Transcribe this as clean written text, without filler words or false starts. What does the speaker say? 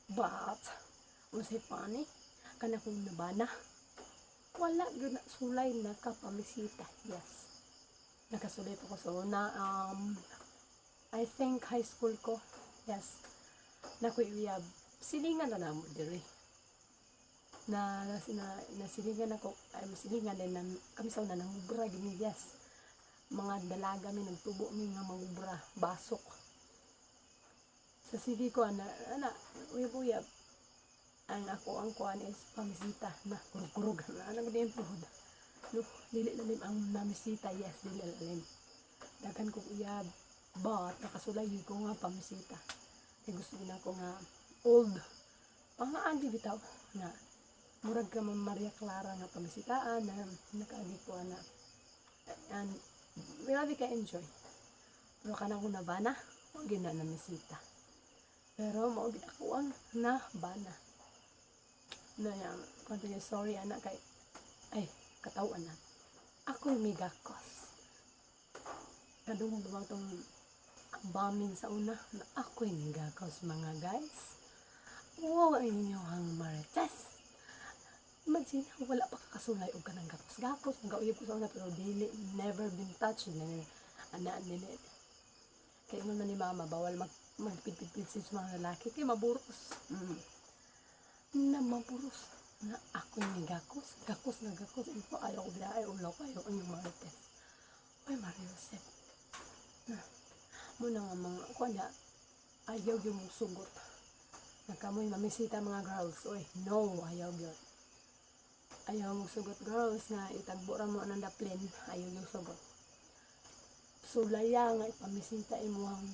But, unsay pani, kana kong nabana, wala gyud na sulay nakapamisita. Yes. Nakasulay po ko sa una. I think high school ko. Yes. Nakuyab. Silingan na namo diri. Nasilingan ako. Ay, masilingan din. Kami sa una nangubra. Gini, yes. Mga dalaga mi nagtubo mi nga mangubra. Basok. Sa sige ko, uyab-uyab. Ang kuan is pamisita na kurug-kurug. Anong din po? No, dili lalim ang namisita. Yes, dili lalim. Dagan ko uyab. But, nakasulay ko nga pamisita. Kaya gusto din ako nga old. Pangaan di bitaw na murag ka Maria Clara nga pamisitaan na nakaagi ko na. And, grabe ka enjoy. Pero kanang ko na bana, huwag na namisita. Pero maugid ako ang nabana. Na yan, konti sorry anak kay, ay, katawan na. Ako'y migakos. Kadungog ba itong bombing sa una na ako'y migakos mga guys. Wow, ay inyong marites. Imagine, wala pa kakasulay o ka ng gakos-gakos. Nag-auyab ko sa una pero dili, never been touched. Anak nila. Kaya naman ni mama, bawal magpipid-pid sa mga lalaki. Kaya maburos. Na maburos. Na ako yung gakos. Gakos na gakos. Ito ayaw ko bila. Ayaw ulaw ko. Ayaw yung marites. Uy, Mariosep. Na. Muna nga mga kuya. Ayaw yung sugot. Nakamoy mamisita mga girls. Uy, no. Ayaw yun. Ayaw mong sugot girls na itagbura mo ng daplin. Ayaw yung sugot. Sulaya nga ipamisita imuhang